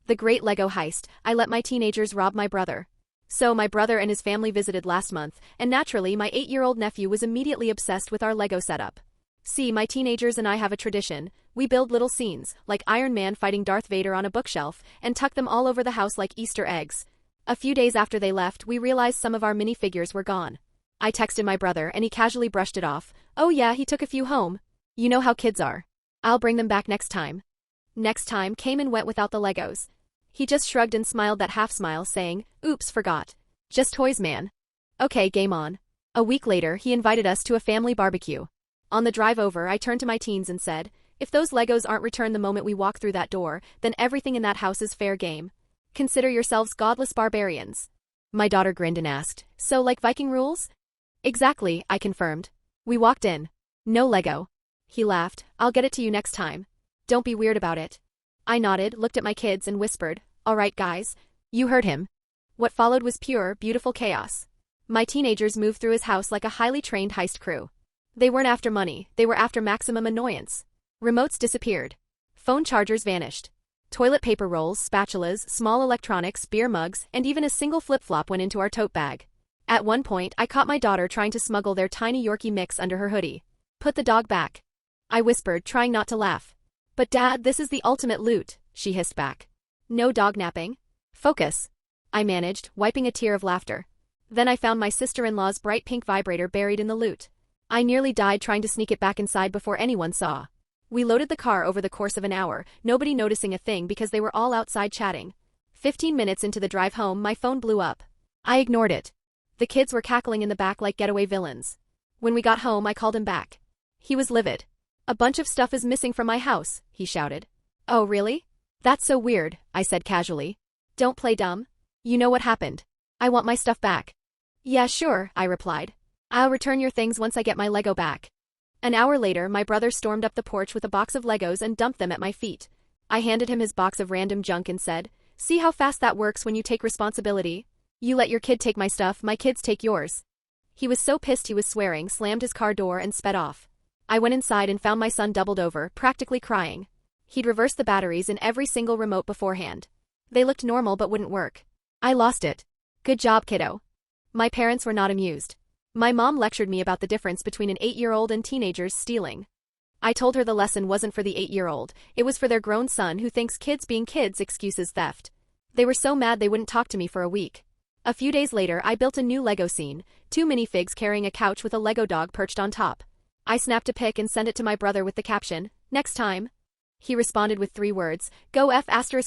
The Great Lego Heist. I let my teenagers rob my brother. So my brother and his family visited last month, and naturally my 8-year-old nephew was immediately obsessed with our Lego setup. See, my teenagers and I have a tradition. We build little scenes, like Iron Man fighting Darth Vader on a bookshelf, and tuck them all over the house like Easter eggs. A few days after they left, we realized some of our minifigures were gone. I texted my brother and he casually brushed it off. Oh yeah, he took a few home. You know how kids are. I'll bring them back next time. Next time came and went without the Legos. He just shrugged and smiled that half smile, saying, "Oops, forgot. Just toys, man." Okay, game on. A week later, he invited us to a family barbecue. On the drive over, I turned to my teens and said, "If those Legos aren't returned the moment we walk through that door, then everything in that house is fair game. Consider yourselves godless barbarians." My daughter grinned and asked, "So like Viking rules?" "Exactly," I confirmed. We walked in. "No Lego." He laughed. "I'll get it to you next time. Don't be weird about it." I nodded, looked at my kids and whispered, "All right guys." You heard him. What followed was pure, beautiful chaos. My teenagers moved through his house like a highly trained heist crew. They weren't after money, they were after maximum annoyance. Remotes disappeared. Phone chargers vanished. Toilet paper rolls, spatulas, small electronics, beer mugs, and even a single flip-flop went into our tote bag. At one point, I caught my daughter trying to smuggle their tiny Yorkie mix under her hoodie. "Put the dog back," I whispered, trying not to laugh. "But Dad, this is the ultimate loot," she hissed back. "No dog napping. Focus," I managed, wiping a tear of laughter. Then I found my sister-in-law's bright pink vibrator buried in the loot. I nearly died trying to sneak it back inside before anyone saw. We loaded the car over the course of an hour, nobody noticing a thing because they were all outside chatting. 15 minutes into the drive home, my phone blew up. I ignored it. The kids were cackling in the back like getaway villains. When we got home, I called him back. He was livid. "A bunch of stuff is missing from my house," he shouted. "Oh, really? That's so weird," I said casually. "Don't play dumb. You know what happened. I want my stuff back." "Yeah, sure," I replied. "I'll return your things once I get my Lego back." An hour later, my brother stormed up the porch with a box of Legos and dumped them at my feet. I handed him his box of random junk and said, "See how fast that works when you take responsibility? You let your kid take my stuff, my kids take yours." He was so pissed he was swearing, slammed his car door and sped off. I went inside and found my son doubled over, practically crying. He'd reversed the batteries in every single remote beforehand. They looked normal but wouldn't work. I lost it. "Good job, kiddo." My parents were not amused. My mom lectured me about the difference between an 8-year-old and teenagers stealing. I told her the lesson wasn't for the 8-year-old, it was for their grown son who thinks kids being kids excuses theft. They were so mad they wouldn't talk to me for a week. A few days later, I built a new Lego scene, 2 minifigs carrying a couch with a Lego dog perched on top. I snapped a pic and sent it to my brother with the caption, "Next time." He responded with 3 words, "Go F***."